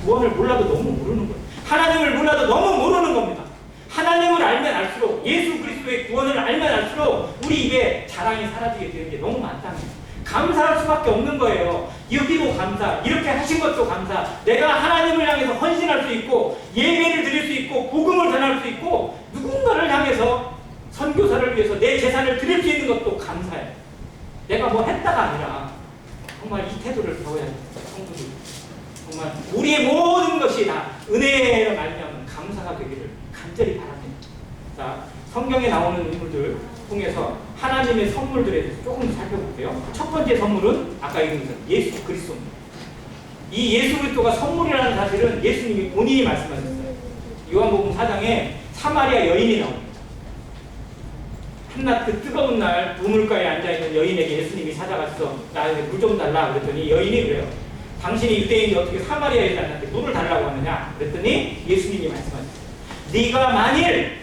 구원을 몰라도 너무 모르는 거예요. 하나님을 몰라도 너무 모르는 겁니다. 하나님을 알면 알수록 예수 그리스도의 구원을 알면 알수록 우리 입에 자랑이 사라지게 되는 게 너무 많다는 거예요. 감사할 수밖에 없는 거예요. 여기도 감사, 이렇게 하신 것도 감사. 내가 하나님을 향해서 헌신할 수 있고 예배를 드릴 수 있고 복음을 전할 수 있고 누군가를 향해서 선교사를 위해서 내 재산을 드릴 수 있는 것도 감사해요. 내가 뭐 했다가 아니라 정말 이 태도를 배워야 돼요. 성도들. 정말 우리의 모든 것이 다 은혜로 말미암은 감사가 되기를 간절히 바랍니다. 자, 성경에 나오는 인물들 통해서 하나님의 선물들에 대해서 조금 더 살펴볼게요. 첫 번째 선물은 아까 얘기한 예수 그리스도입니다. 이 예수 그리스도가 선물이라는 사실은 예수님이 본인이 말씀하셨어요. 요한복음 4장에 사마리아 여인이 나옵니다. 한낮 그 뜨거운 날 우물가에 앉아있는 여인에게 예수님이 찾아가서 나에게 물 좀 달라 그랬더니 여인이 그래요. 당신이 유대인이 어떻게 사마리아에 갔는데 물을 달라고 하느냐 그랬더니 예수님이 말씀하셨어요. 네가 만일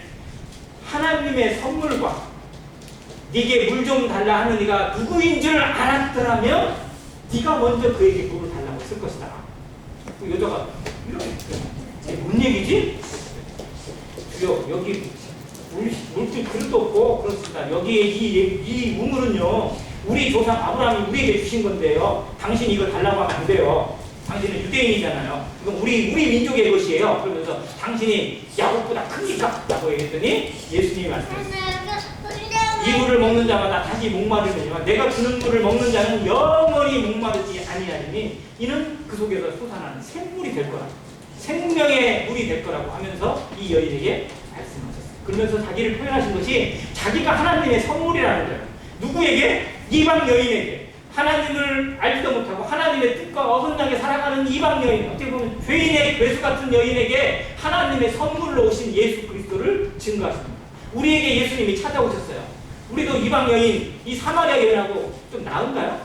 하나님의 선물과 네게 물 좀 달라 하는 이가 누구인 줄 알았더라면 네가 먼저 그에게 물을 달라고 했을 것이다. 그 여자가 이렇게 뭔 얘기지? 주여 여기 물줄 그릇도 없고 그렇습니다. 여기에 이 우물은요 우리 조상 아브라함이 우리에게 주신 건데요. 당신이 이걸 달라고 하면 안 돼요. 당신은 유대인이잖아요. 이건 우리 민족의 것이에요. 그러면서 당신이 야곱보다 크니까 라고 얘기했더니 예수님이 말씀하셨어요. 이 물을 먹는 자마다 다시 목마르느니와 내가 주는 물을 먹는 자는 영원히 목마르지 아니하리니 이는 그 속에서 솟아나는 샘물이 될 거라. 생명의 물이 될 거라고 하면서 이 여인에게 말씀하셨어요. 그러면서 자기를 표현하신 것이 자기가 하나님의 선물이라는 거예요. 누구에게? 이방 여인에게. 하나님을 알지도 못하고 하나님의 뜻과 어긋나게 살아가는 이방 여인, 어떻게 보면 죄인의 괴수 같은 여인에게 하나님의 선물로 오신 예수 그리스도를 증거하십니다. 우리에게 예수님이 찾아오셨어요. 우리도 이방 여인, 이 사마리아 여인하고 좀 나은가요?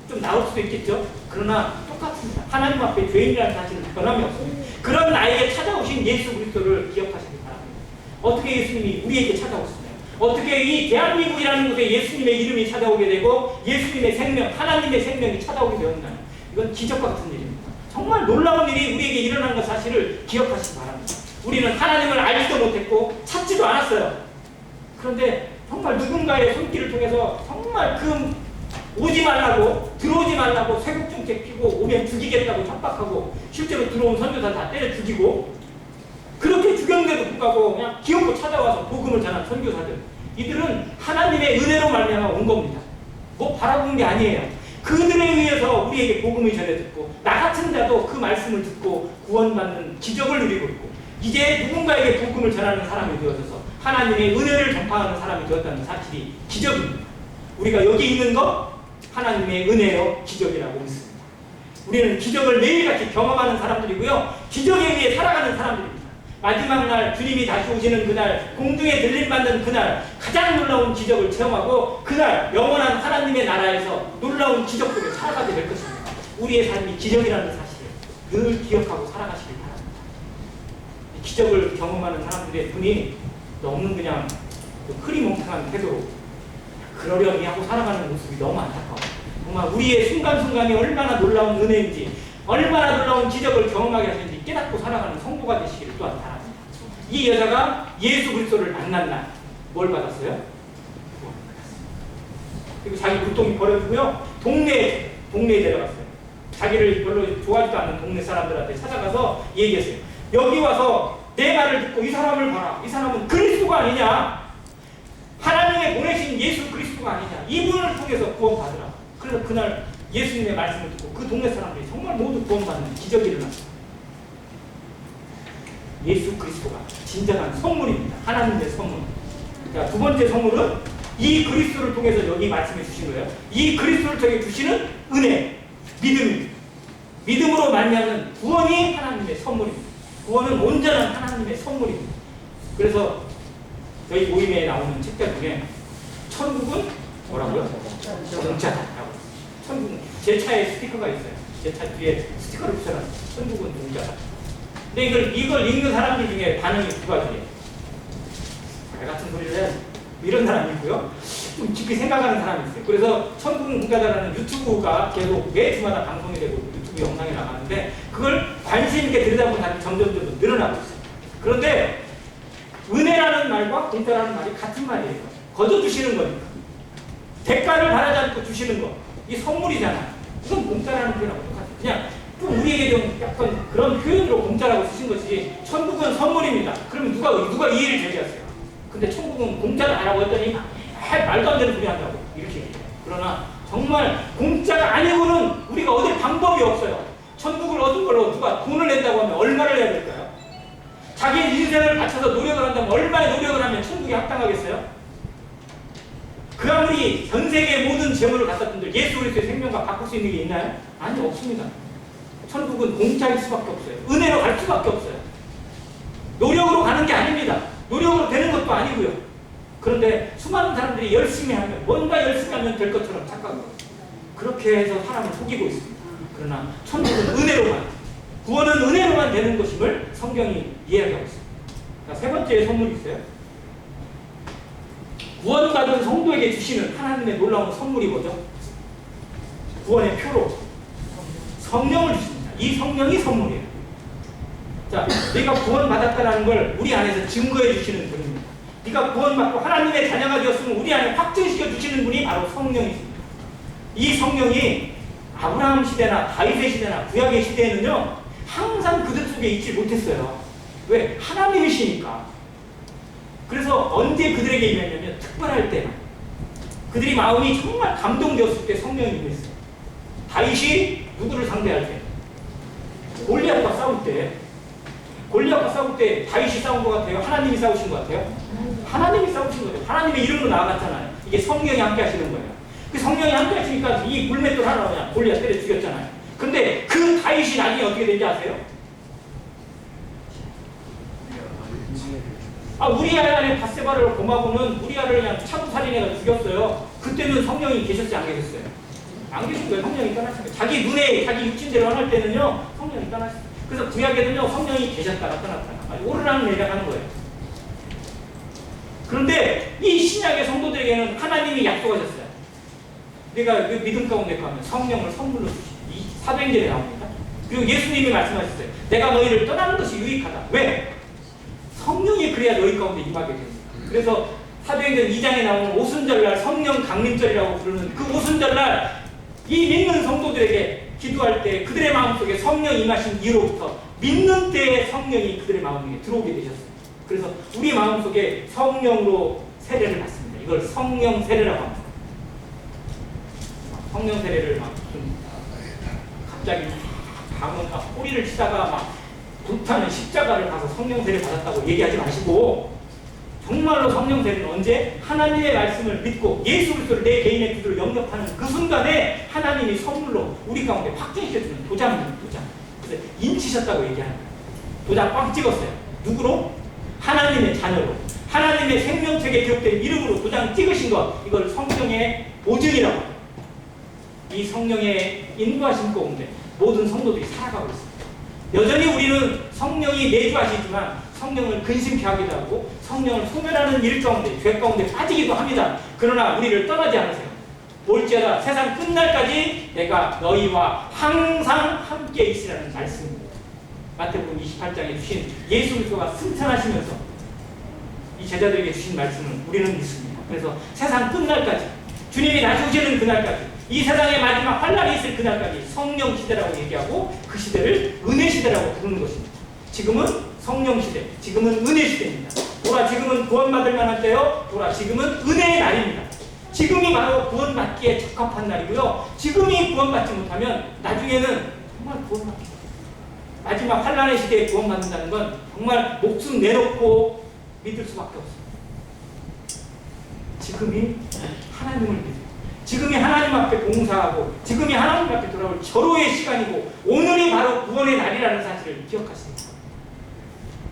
좀 나을 수도 있겠죠? 그러나 똑같습니다. 하나님 앞에 죄인이라는 사실은 변함이 없습니다. 그런 나에게 찾아오신 예수 그리스도를 기억하시기 바랍니다. 어떻게 예수님이 우리에게 찾아오셨나요? 어떻게 이 대한민국이라는 곳에 예수님의 이름이 찾아오게 되고 예수님의 생명, 하나님의 생명이 찾아오게 되었나요? 이건 기적과 같은 일입니다. 정말 놀라운 일이 우리에게 일어난 것 사실을 기억하시기 바랍니다. 우리는 하나님을 알지도 못했고 찾지도 않았어요. 그런데 정말 누군가의 손길을 통해서 정말 그 오지 말라고, 들어오지 말라고 쇠국정책 피고 오면 죽이겠다고 협박하고 실제로 들어온 선교사 다 때려 죽이고 그렇게 죽였는데도 불구하고 그냥 기어코 찾아와서 복음을 전한 선교사들, 이들은 하나님의 은혜로 말미암아 온 겁니다. 뭐 바라본 게 아니에요. 그들에 의해서 우리에게 복음이 전해졌고 나 같은 자도 그 말씀을 듣고 구원받는 기적을 누리고 있고 이제 누군가에게 복음을 전하는 사람이 되어져서 하나님의 은혜를 전파하는 사람이 되었다는 사실이 기적입니다. 우리가 여기 있는 것 하나님의 은혜요 기적이라고 믿습니다. 우리는 기적을 매일같이 경험하는 사람들이고요. 기적에 의해 살아가는 사람들입니다. 마지막 날 주님이 다시 오시는 그날, 공중에 들림받는 그날 가장 놀라운 기적을 체험하고 그날 영원한 하나님의 나라에서 놀라운 기적들을 살아가게 될 것입니다. 우리의 삶이 기적이라는 사실을 늘 기억하고 살아가시길 바랍니다. 기적을 경험하는 사람들의 눈이 너무 그냥 흐리멍텅한 태도로 그러려니 하고 살아가는 모습이 너무 안타까워요. 정말 우리의 순간순간이 얼마나 놀라운 은혜인지 얼마나 놀라운 기적을 경험하게 하시는지 깨닫고 살아가는 성도가 되시기를 또한 바랍니다. 이 여자가 예수 그리스도를 만난 날 뭘 받았어요? 그리고 자기 부통이 버려지고요. 동네에 데려갔어요. 자기를 별로 좋아하지도 않는 동네 사람들한테 찾아가서 얘기했어요. 여기 와서 내 말을 듣고 이 사람을 봐라. 이 사람은 그리스도가 아니냐? 하나님의 보내신 예수 그리스도가 아니냐? 이분을 통해서 구원받으라. 그래서 그날 예수님의 말씀을 듣고 그 동네 사람들이 정말 모두 구원받는 기적이 일어났습니다. 예수 그리스도가 진정한 선물입니다. 하나님의 선물. 자, 두 번째 선물은 이 그리스도를 통해서 여기 말씀해 주신 거예요. 이 그리스도를 통해 주시는 은혜, 믿음입니다. 믿음으로 말미암는 구원이 하나님의 선물입니다. 구원은 온전한 하나님의 선물입니다. 그래서 저희 모임에 나오는 책자 중에 천국은 뭐라고요? 공짜다라고. 천국은 제 차에 스티커가 있어요. 제 차 뒤에 스티커를 붙여놨어요. 천국은 공짜다. 근데 이걸 읽는 사람들 중에 반응이 두 가지예요. 말 같은 소리를 해. 이런 사람이 있고요. 좀 깊이 생각하는 사람이 있어요. 그래서 천국은 공짜다라는 유튜브가 계속 매 주마다 방송이 되고 유튜브 영상이 나가는데 그걸 관심 있게 들여다보면 점점 늘어나고 있어요. 그런데 은혜라는 말과 공짜라는 말이 같은 말이에요. 거둬주시는 거니까. 대가를 바라지 않고 주시는 거. 이게 선물이잖아. 이건 공짜라는 표현하고 똑같아요. 그냥 좀 우리에게 좀 약간 그런 표현으로 공짜라고 쓰신 것이 천국은 선물입니다. 그러면 누가 이해를 제기하세요? 근데 천국은 공짜다라고 했더니 말도 안 되는 소리 한다고 이렇게 얘기해요. 그러나 정말 공짜가 아니고는 우리가 얻을 방법이 없어요. 천국을 얻은 걸로 누가 돈을 낸다고 하면 얼마를 내야 될까요? 자기 인생을 바쳐서 노력을 한다면 얼마의 노력을 하면 천국에 합당하겠어요? 그 아무리 전 세계의 모든 재물을 갖다 분들 예수 그리스도의 생명과 바꿀 수 있는 게 있나요? 아니, 없습니다. 천국은 공짜일 수밖에 없어요. 은혜로 갈 수밖에 없어요. 노력으로 가는 게 아닙니다. 노력으로 되는 것도 아니고요. 그런데 수많은 사람들이 열심히 하면 뭔가 열심히 하면 될 것처럼 착각하고 그렇게 해서 사람을 속이고 있습니다. 그러나 천국은 은혜로만, 구원은 은혜로만 되는 것임을 성경이 이야기하고 있습니다. 자, 세 번째 선물이 있어요. 구원받은 성도에게 주시는 하나님의 놀라운 선물이 뭐죠? 구원의 표로 성령을 주십니다. 이 성령이 선물이에요. 자, 네가 구원받았다는 걸 우리 안에서 증거해 주시는 분입니다. 네가 구원받고 하나님의 자녀가 되었으면 우리 안에 확증시켜 주시는 분이 바로 성령이십니다. 이 성령이 아브라함 시대나 다윗의 시대나 구약의 시대에는요 항상 그들 속에 있지 못했어요. 왜? 하나님이시니까. 그래서 언제 그들에게 임했냐면 특별할 때만, 그들이 마음이 정말 감동되었을 때 성령이 임했어요. 다윗이 누구를 상대할 때? 골리앗과 싸울 때. 골리앗과 싸울 때 다윗이 싸운 것 같아요? 하나님이 싸우신 것 같아요? 하나님이 싸우신 거예요. 하나님의 이름으로 나아갔잖아요. 이게 성령이 함께 하시는 거예요. 그 성령이 함께 하시니까 이 물맷돌 하나 그냥 골리앗 때려 죽였잖아요. 근데 그 다윗이 나중에 어떻게 된지 아세요? 우리아 안에 밧세바를 범하고는 우리아를 그냥 차도살인해서 죽였어요. 그때는 성령이 계셨지 안 계셨어요? 안 계신 거예요. 성령이 떠나신 거예요. 자기 눈에 자기 육신대로 할 때는요 성령이 떠나셨어요. 그래서 구약에는요 성령이 계셨다가 떠났다가 오르락 내리락 하는 거예요. 그런데 이 신약의 성도들에게는 하나님이 약속하셨어요. 내가 그 믿음 가운데 가면 성령을 선물로 주시고, 이 사도행전에 나옵니다. 그리고 예수님이 말씀하셨어요. 내가 너희를 떠나는 것이 유익하다. 왜? 성령이 그래야 너희 가운데 임하게 됩니다. 그래서 사도행전 2장에 나오는 오순절날 성령 강림절이라고 부르는 그 오순절날 이 믿는 성도들에게 기도할 때 그들의 마음속에 성령 임하신 이후로부터 믿는 때에 성령이 그들의 마음에 들어오게 되셨어요. 그래서 우리 마음속에 성령으로 세례를 받습니다. 이걸 성령 세례라고 합니다. 성령 세례를 막 갑자기 막 꼬리를 치다가 막 불타는 십자가를 가서 성령 세례 받았다고 얘기하지 마시고, 정말로 성령 세례는 언제? 하나님의 말씀을 믿고 예수 그리스도를 내 개인의 구주로 영접하는 그 순간에 하나님이 선물로 우리 가운데 확증시켜주는 도장입니다. 도장. 그래서 인치셨다고 얘기하는 거예요. 도장 꽉 찍었어요. 누구로? 하나님의 자녀로. 하나님의 생명책에 기록된 이름으로 도장 찍으신 것. 이걸 성령의 보증이라고 합니다. 이 성령의 인도하신 가운데 모든 성도들이 살아가고 있습니다. 여전히 우리는 성령이 내주하시지만 성령을 근심케 하기도 하고 성령을 소멸하는 일 가운데, 죄 가운데 빠지기도 합니다. 그러나 우리를 떠나지 않으세요. 올지어다 세상 끝날까지 내가 너희와 항상 함께 있으라는 말씀입니다. 마태복음 28장에 주신 예수 그리스도가 승천하시면서 이 제자들에게 주신 말씀을 우리는 믿습니다. 그래서 세상 끝날까지, 주님이 나주시는 그날까지, 이 세상의 마지막 환란이 있을 그날까지 성령 시대라고 얘기하고 그 시대를 은혜 시대라고 부르는 것입니다. 지금은 성령 시대, 지금은 은혜 시대입니다. 보라, 지금은 구원받을 만한 때요. 보라, 지금은 은혜의 날입니다. 지금이 바로 구원받기에 적합한 날이고요. 지금이 구원받지 못하면 나중에는 정말 구원받기, 마지막 환란의 시대에 구원받는다는 건 정말 목숨 내놓고 믿을 수밖에 없습니다. 지금이 하나님을 믿어요. 지금이 하나님 앞에 봉사하고 지금이 하나님 앞에 돌아올 절호의 시간이고 오늘이 바로 구원의 날이라는 사실을 기억하십니다.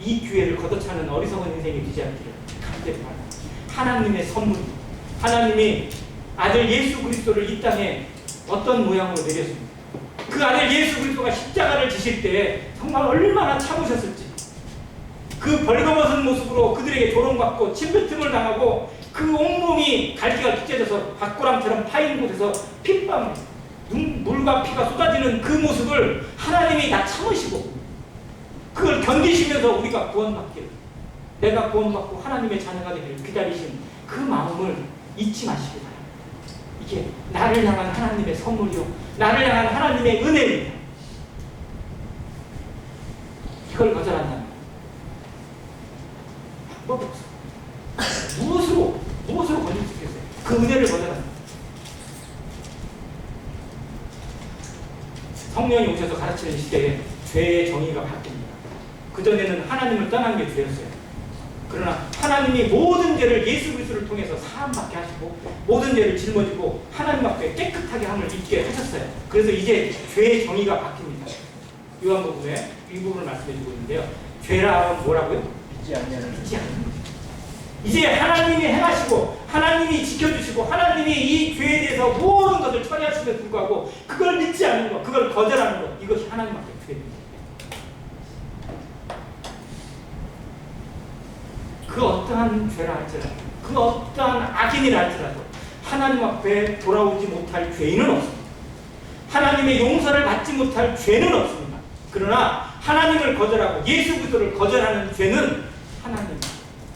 이 기회를 걷어차는 어리석은 인생이 되지 않기를 간절히 바랍니다. 하나님의 선물, 하나님이 아들 예수 그리스도를 이 땅에 어떤 모양으로 내렸습니다. 그 아들 예수 그리스도가 십자가를 지실 때 정말 얼마나 참으셨을지, 그 벌거벗은 모습으로 그들에게 조롱받고 침뱉음을 당하고 그 온몸이 갈기가 찢어져서 박고랑처럼 파인 곳에서 핏방, 물과 피가 쏟아지는 그 모습을 하나님이 다 참으시고 그걸 견디시면서 우리가 구원받기를, 내가 구원받고 하나님의 자녀가 되기를 기다리신 그 마음을 잊지 마시기 바랍니다. 이게 나를 향한 하나님의 선물이요, 나를 향한 하나님의 은혜입니다. 이걸 거절한다면 방법이 없어요. 무엇으로 건질 수 있겠어요? 그 은혜를 거절합니다. 성령이 오셔서 가르치는 시대에 죄의 정의가 바뀝니다. 그전에는 하나님을 떠난 게 죄였어요. 그러나 하나님이 모든 죄를 예수 그리스도를 통해서 사함받게 하시고 모든 죄를 짊어지고 하나님 앞에 깨끗하게 함을 입게 하셨어요. 그래서 이제 죄의 정의가 바뀝니다. 요한복음에 이 부분을 말씀해주고 있는데요. 죄라는 뭐라고요? 믿지 않는 거죠. 이제 하나님이 행하시고 하나님이 지켜주시고 하나님이 이 죄에 대해서 모든 것을 처리하심에도 불구하고 그걸 믿지 않는 것, 그걸 거절하는 것, 이것이 하나님 앞에 죄입니다. 그 어떠한 죄라 할지라도, 그 어떠한 악인이라 할지라도 하나님 앞에 돌아오지 못할 죄인은 없습니다. 하나님의 용서를 받지 못할 죄는 없습니다. 그러나 하나님을 거절하고 예수 그리스도를 거절하는 죄는 하나님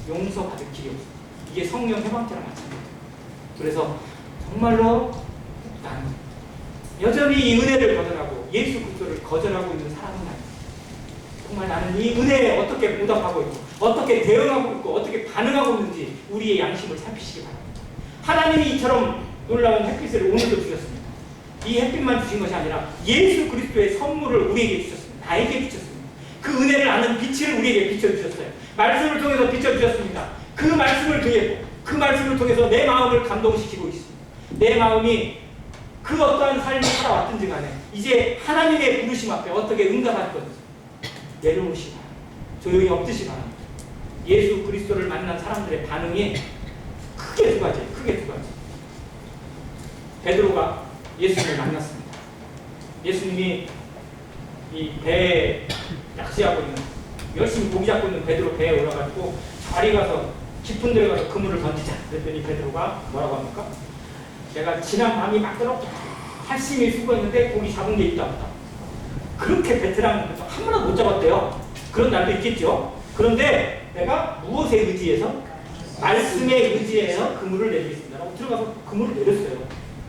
용서받을 길이 없습니다. 이게 성령 해방죄랑 마찬가지입니다. 그래서 정말로 나는 여전히 이 은혜를 거절하고 예수 그리스도를 거절하고 있는 사람은 아닙니다. 정말 나는 이 은혜에 어떻게 보답하고 있고 어떻게 대응하고 있고 어떻게 반응하고 있는지 우리의 양심을 살피시기 바랍니다. 하나님이 이처럼 놀라운 햇빛을 오늘도 주셨습니다. 이 햇빛만 주신 것이 아니라 예수 그리스도의 선물을 우리에게 주셨습니다. 나에게 비쳤습니다. 그 은혜를 아는 빛을 우리에게 비춰주셨어요. 말씀을 통해서 비춰주셨습니다. 그 말씀을 통해, 그 말씀을 통해서 내 마음을 감동시키고 있습니다. 내 마음이 그 어떠한 삶을 살아왔든지 간에 이제 하나님의 부르심 앞에 어떻게 응답할 건지 내려오시기 바랍니다. 조용히 엎드시기 바랍니다. 예수 그리스도를 만난 사람들의 반응이 크게 두 가지. 베드로가 예수님을 만났습니다. 예수님이 이 배에 낚시하고 있는, 열심히 고기 잡고 있는 베드로 배에 올라가지고 저리 가서 깊은 데에 가서 그물을 던지자. 그랬더니 베드로가 뭐라고 합니까? 내가 지난 밤이 막도록 열심히 수고했는데 고기 잡은 게 있다 없다. 그렇게 베테랑 한 번도 못 잡았대요. 그런 날도 있겠죠. 그런데 내가 무엇에 의지해서? 말씀에 의지해서 그물을 내리겠습니다. 라고 들어가서 그물을 내렸어요.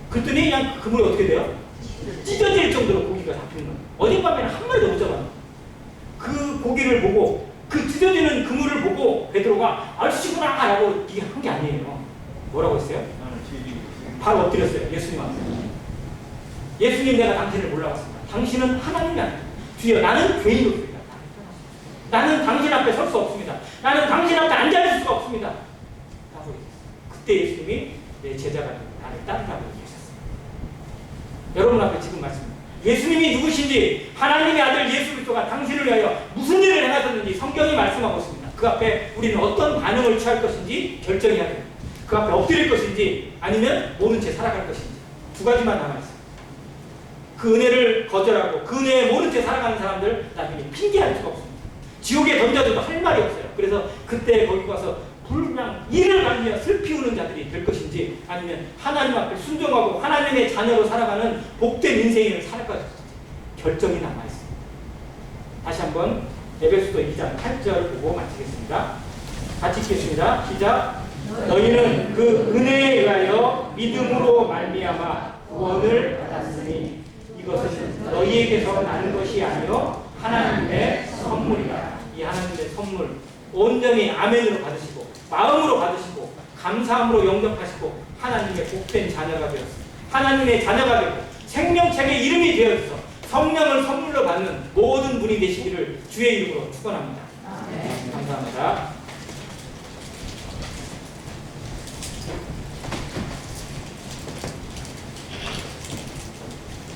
그랬더니 그냥 그물이 어떻게 돼요? 찢어질 정도로 고기가 잡히는 거예요. 어젯밤에는 한 마리도 못 잡았어요. 그 고기를 보고 그 찢어지는 그물을 보고 베드로가 알씨구나 라고 한 게 아니에요. 뭐라고 했어요? 바로 엎드렸어요. 예수님 앞에. 예수님, 내가 당신을 몰라봤습니다. 당신은 하나님이 아니에요. 주여, 나는 죄인입니다. 나는 당신 앞에 설 수 없습니다. 나는 당신 앞에 앉아있을 수가 없습니다. 라고 얘기했어요. 그때 예수님이 내 제자가 나를 따르라고 얘기하셨어요. 여러분 앞에 지금 말씀입니다. 예수님이 누구신지, 하나님의 아들 예수 그리스도가 당신을 위하여 무슨 일을 행하셨는지 성경이 말씀하고 있습니다. 그 앞에 우리는 어떤 반응을 취할 것인지 결정해야 됩니다. 그 앞에 엎드릴 것인지 아니면 모른 채 살아갈 것인지 두 가지만 남아있어요. 그 은혜를 거절하고 그 은혜에 모른 채 살아가는 사람들 나중에 핑계할 수가 없습니다. 지옥에 던져줘도 할 말이 없어요. 그래서 그때 거기 가서 불랑 이를 갈며 슬피 우는 자들이 될 것인지 아니면 하나님 앞에 순종하고 하나님의 자녀로 살아가는 복된 인생을 살아갈 것인지 결정이 남아있습니다. 다시 한번 에베소서 2장 8절 보고 마치겠습니다. 같이 읽겠습니다. 시작. 너희는 그 은혜에 의하여 믿음으로 말미암아 구원을 받았으니 이것은 너희에게서 나는 것이 아니요 하나님의 선물이다. 이 하나님의 선물 온전히 아멘으로 받으시고 마음으로 받으시고 감사함으로 영접하시고 하나님의 복된 자녀가 되었습니다. 하나님의 자녀가 되고 생명책의 이름이 되어서 성령을 선물로 받는 모든 분이 되시기를 주의 이름으로 축원합니다. 감사합니다.